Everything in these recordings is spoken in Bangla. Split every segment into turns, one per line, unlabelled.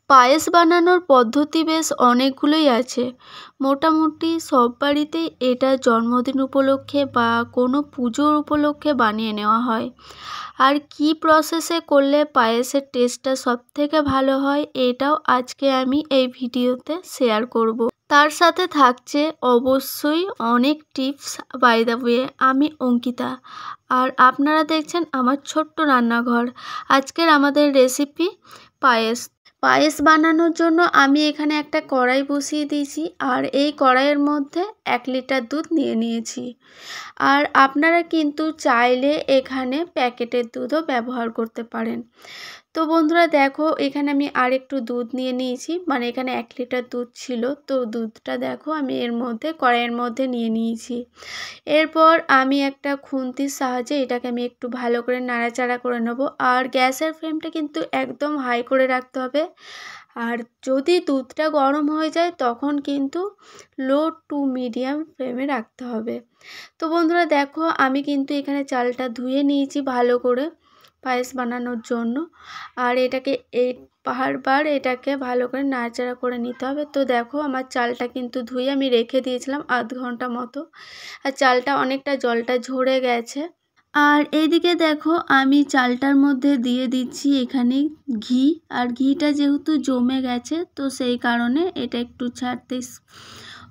পায়েস বানানোর পদ্ধতি বেশ অনেকগুলোই আছে। মোটামুটি সব বাড়িতেই এটা জন্মদিন উপলক্ষে বা কোনো পুজোর উপলক্ষে বানিয়ে নেওয়া হয়। আর কী প্রসেসে করলে পায়েসের টেস্টটা সবথেকে ভালো হয় এটাও আজকে আমি এই ভিডিওতে শেয়ার করব। তার সাথে থাকছে অবশ্যই অনেক টিপস। বাই দ্য ওয়ে, আমি অঙ্কিতা আর আপনারা দেখছেন আমার ছোট্ট রান্নাঘর। আজকের আমাদের রেসিপি পায়েস। পায়েস বানানোর জন্য আমি এখানে একটা কড়াই বসিয়ে দিয়েছি আর এই কড়াইয়ের মধ্যে 1 লিটার দুধ নিয়ে নিয়েছি। আর আপনারা কিন্তু চাইলে এখানে প্যাকেটের দুধও ব্যবহার করতে পারেন। তো বন্ধুরা দেখো, এখানে আমি আর একটু দুধ নিয়ে নিয়েছি, মানে এখানে 1 লিটার দুধ ছিল, তো দুধটা দেখো আমি এর মধ্যে কড়াইয়ের মধ্যে নিয়ে নিয়েছি। এরপর আমি একটা খুন্তির সাহায্যে এটাকে আমি একটু ভালো করে নাড়াচাড়া করে নেব। আর গ্যাসের ফ্লেমটা কিন্তু একদম হাই করে রাখতে হবে। আর যদি দুধটা গরম হয়ে যায় তখন কিন্তু লো টু মিডিয়াম ফ্লেমে রাখতে হবে। তো বন্ধুরা দেখো, আমি কিন্তু এখানে চালটা ধুয়ে নিয়েছি ভালো করে পায়েস বানানোর জন্য। আর এটাকে বারবার এটাকে ভালো করে নাড়াচাড়া করে নিতে হবে। তো দেখো আমার চালটা কিন্তু ধুয়ে আমি রেখে দিয়েছিলাম আধ ঘন্টা মতো, আর চালটা অনেকটা জলটা ঝরে গেছে। আর এইদিকে দেখো আমি চালটার মধ্যে দিয়ে দিচ্ছি এখানে ঘি। আর ঘিটা যেহেতু জমে গেছে তো সেই কারণে এটা একটু ছাড়তে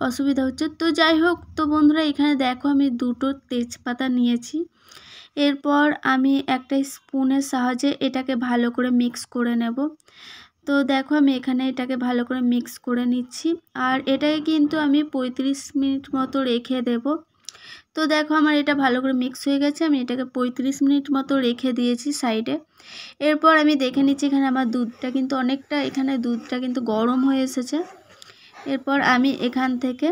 অসুবিধা হচ্ছে। তো যাই হোক, তো বন্ধুরা এখানে দেখো আমি 2টো তেজপাতা নিয়েছি। এরপর আমি একটা স্পুনের সাহায্যে এটাকে ভালো করে মিক্স করে নেব। তো দেখো আমি এখানে এটাকে ভালো করে মিক্স করে নিচ্ছি। আর এটাকে কিন্তু আমি 35 মিনিট মতো রেখে দেব। তো দেখো আমার এটা ভালো করে মিক্স হয়ে গেছে, আমি এটাকে 35 মিনিট মতো রেখে দিয়েছি সাইডে। এরপর আমি দেখে নিচ্ছি এখানে আমার দুধটা কিন্তু অনেকটা, এখানে দুধটা কিন্তু গরম হয়ে এসেছে। এরপর আমি এখান থেকে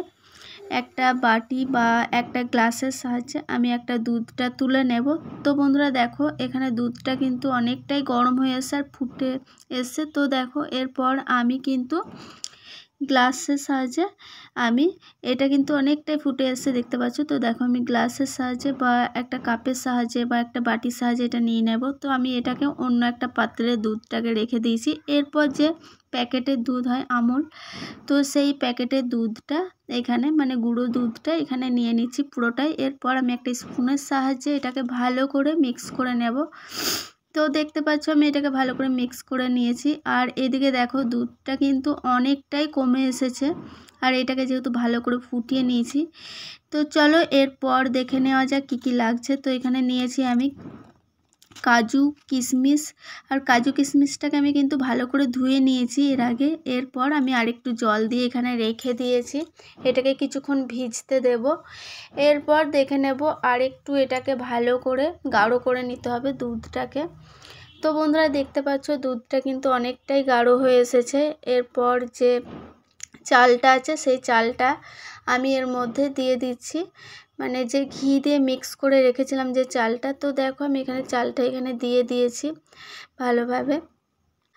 একটা বাটি বা একটা গ্লাসের সাহায্যে আমি একটা দুধটা তুলে নেব। তো বন্ধুরা দেখো এখানে দুধটা কিন্তু অনেকটাই গরম হয়ে এসে আর ফুটে এসছে। তো দেখো এরপর আমি কিন্তু গ্লাসের সাহায্যে আমি এটা কিন্তু অনেকটাই ফুটে এসে দেখতে পাচ্ছ। তো দেখো আমি গ্লাসের সাহায্যে বা একটা কাপের সাহায্যে বা একটা বাটির সাহায্যে এটা নিয়ে নেব। তো আমি এটাকে অন্য একটা পাত্রে দুধটাকে রেখে দিয়েছি। এরপর যে প্যাকেটের দুধ হয় আমুল, তো সেই প্যাকেটের দুধটা এখানে, মানে গুঁড়ো দুধটা এখানে নিয়ে নিচ্ছি পুরোটাই। এরপর আমি একটা স্পুনের সাহায্যে এটাকে ভালো করে মিক্স করে নেব। তো দেখতে পাচ্ছ আমি এটাকে ভালো করে মিক্স করে নিয়েছি। আর এদিকে দেখো দুধটা কিন্তু অনেকটাই কমে এসেছে। আর এটাকে যেহেতু ভালো করে ফুটিয়ে নিয়েছি, তো চলো এরপর দেখে নেওয়া যাক কী কী লাগছে। তো এখানে নিয়েছি আমি কাজু কিশমিশ। আর কাজু কিশমিশটাকে আমি কিন্তু ভালো করে ধুয়ে নিয়েছি এর আগে। এরপর আমি আরেকটু জল দিয়ে এখানে রেখে দিয়েছি, এটাকে কিছুক্ষণ ভিজতে দেব। এরপর দেখে নেব আরেকটু এটাকে ভালো করে গাঢ় করে নিতে হবে দুধটাকে। তো বন্ধুরা দেখতে পাচ্ছ দুধটা কিন্তু অনেকটাই গাঢ় হয়ে এসেছে। এরপর যে চালটা আছে সেই চালটা আমি এর মধ্যে দিয়ে দিচ্ছি, মানে যে ঘি দিয়ে মিক্স করে রেখেছিলাম যে চালটা। তো দেখো আমি এখানে চালটা এখানে দিয়ে দিয়েছি ভালোভাবে।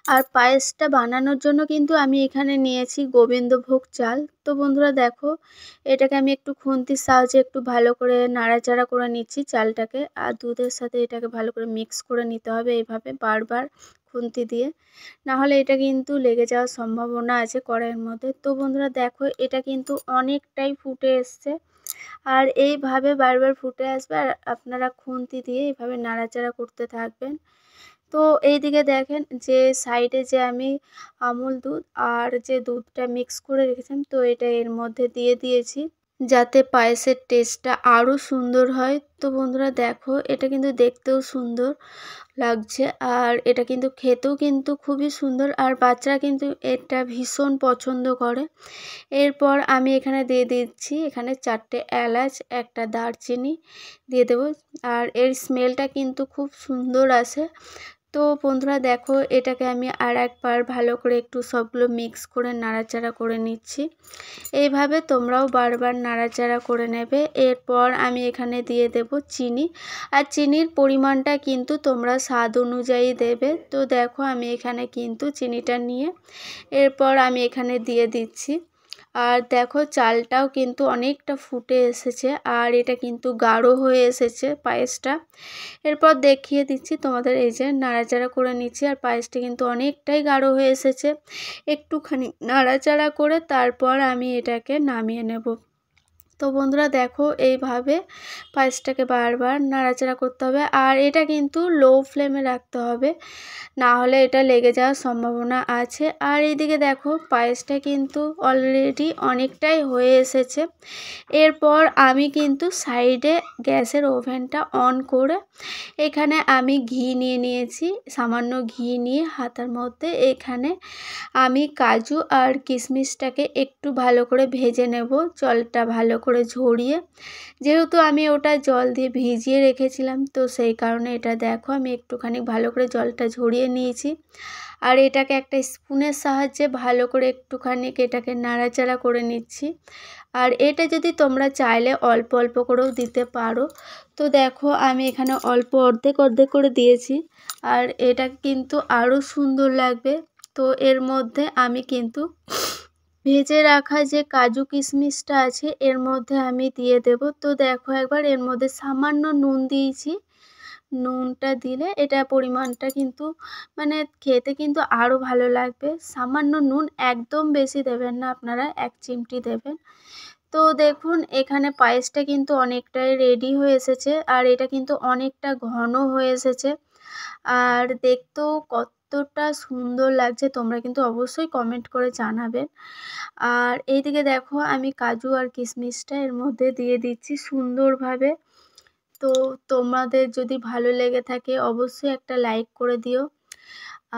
আর পায়েসটা বানানোর জন্য কিন্তু আমি এখানে নিয়েছি গোবিন্দভোগ চাল। তো বন্ধুরা দেখো এটাকে আমি একটু খুন্তির সাহায্যে একটু ভালো করে নাড়াচাড়া করে নিচ্ছি চালটাকে। আর দুধের সাথে এটাকে ভালো করে মিক্স করে নিতে হবে এইভাবে বারবার খুন্তি দিয়ে, না হলে এটা কিন্তু লেগে যাওয়ার সম্ভাবনা আছে কড়াইয়ের মধ্যে। তো বন্ধুরা দেখো এটা কিন্তু অনেকটাই ফুটে এসছে। আর এইভাবে বারবার ফুটে আসবে আর আপনারা খুন্তি দিয়ে এইভাবে নাড়াচাড়া করতে থাকবেন। তো এইদিকে দেখেন যে সাইডে যে আমি আমুল দুধ আর যে দুধটা মিক্স করে রেখেছিলাম, তো এটা এর মধ্যে দিয়ে দিয়েছি যাতে পায়েসের টেস্টটা আরও সুন্দর হয়। তো বন্ধুরা দেখো এটা কিন্তু দেখতেও সুন্দর লাগছে আর এটা কিন্তু খেতেও কিন্তু খুবই সুন্দর, আর বাচ্চারা কিন্তু এটা ভীষণ পছন্দ করে। এরপর আমি এখানে দিয়ে দিচ্ছি এখানে 4টে এলাচ, একটা দারচিনি দিয়ে দেবো। আর এর স্মেলটা কিন্তু খুব সুন্দর আসে। তো বন্ধুরা দেখো এটাকে আমি আর একবার ভালো করে একটু সবগুলো মিক্স করে নাড়াচাড়া করে নিচ্ছি। এইভাবে তোমরাও বারবার নাড়াচাড়া করে নেবে। এরপর আমি এখানে দিয়ে দেব চিনি। আর চিনির পরিমাণটা কিন্তু তোমরা স্বাদ অনুযায়ী দেবে। তো দেখো আমি এখানে কিন্তু চিনিটা নিয়ে এরপর আমি এখানে দিয়ে দিচ্ছি আর দেখো চালটাও কিন্তু অনেকটা ফুটে এসেছে, আর এটা কিন্তু গাঢ় হয়ে এসেছে পায়েসটা। এরপর দেখিয়ে দিচ্ছি তোমাদের, এই যে নাড়াচাড়া করে নিচ্ছি, আর পায়েসটা কিন্তু অনেকটাই গাঢ় হয়ে এসেছে। একটুখানি নাড়াচাড়া করে তারপর আমি এটাকে নামিয়ে নেব। তো বন্ধুরা দেখো এইভাবে পায়েসটাকে বারবার নাড়াচাড়া করতে হবে, আর এটা কিন্তু লো ফ্লেমে রাখতে হবে, না হলে এটা লেগে যাওয়ার সম্ভাবনা আছে। আর এইদিকে দেখো পায়েসটা কিন্তু অলরেডি অনেকটাই হয়ে এসেছে। এরপর আমি কিন্তু সাইডে গ্যাসের ওভেনটা অন করে এখানে আমি ঘি নিয়ে নিয়েছি, সামান্য ঘি নিয়ে হাতার মধ্যে এখানে আমি কাজু আর কিশমিশটাকে একটু ভালো করে ভেজে নেব, জলটা ভালো করে ঝরিয়ে। যেহেতু আমি ওটা জল দিয়ে ভিজিয়ে রেখেছিলাম, তো সেই কারণে এটা দেখো আমি একটুখানি ভালো করে জলটা ঝরিয়ে নিয়েছি। আর এটাকে একটা স্পুনের সাহায্যে ভালো করে একটুখানি এটাকে নাড়াচাড়া করে নিচ্ছি। আর এটা যদি তোমরা চাইলে অল্প অল্প করেও দিতে পারো। তো দেখো আমি এখানে অল্প অর্ধেক অর্ধেক করে দিয়েছি, আর এটা কিন্তু আরও সুন্দর লাগবে। তো এর মধ্যে আমি কিন্তু ভেজে রাখা যে কাজু কিশমিশটা আছে এর মধ্যে আমি দিয়ে দেব। তো দেখো একবার এর মধ্যে সামান্য নুন দিয়েছি, নুনটা দিলে এটা পরিমাণটা কিন্তু মানে খেতে কিন্তু আরও ভালো লাগবে। সামান্য নুন, একদম বেশি দেবেন না আপনারা, 1 চিমটি দেবেন। তো দেখুন এখানে পায়েসটা কিন্তু অনেকটাই রেডি হয়ে এসেছে, আর এটা কিন্তু অনেকটা ঘন হয়ে এসেছে, আর দেখতেও কতটা সুন্দর লাগছে তোমরা কিন্তু অবশ্যই কমেন্ট করে জানাবেন। আর এইদিকে দেখো আমি কাজু আর কিশমিশটা এর মধ্যে দিয়ে দিচ্ছি সুন্দরভাবে। তো তোমাদের যদি ভালো লেগে থাকে অবশ্যই একটা লাইক করে দিও,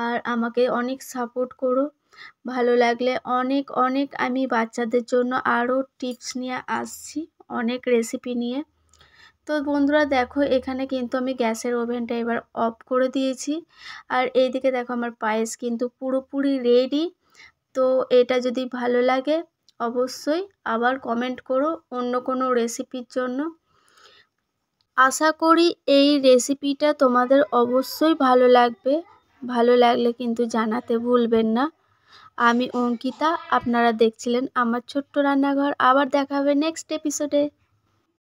আর আমাকে অনেক সাপোর্ট করো। ভালো লাগলে অনেক অনেক আমি বাচ্চাদের জন্য আরও টিপস নিয়ে আসছি, অনেক রেসিপি নিয়ে। তো বন্ধুরা দেখো এখানে কিন্তু আমি গ্যাসের ওভেনটা এবার অফ করে দিয়েছি, আর এইদিকে দেখো আমার পায়েস কিন্তু পুরোপুরি রেডি। তো এটা যদি ভালো লাগে অবশ্যই আবার কমেন্ট করো অন্য কোনো রেসিপির জন্য। আশা করি এই রেসিপিটা তোমাদের অবশ্যই ভালো লাগবে। ভালো লাগলে কিন্তু জানাতে ভুলবেন না। আমি অঙ্কিতা, আপনারা দেখছিলেন আমার ছোট্ট রান্নাঘর। আবার দেখা হবে নেক্সট এপিসোডে।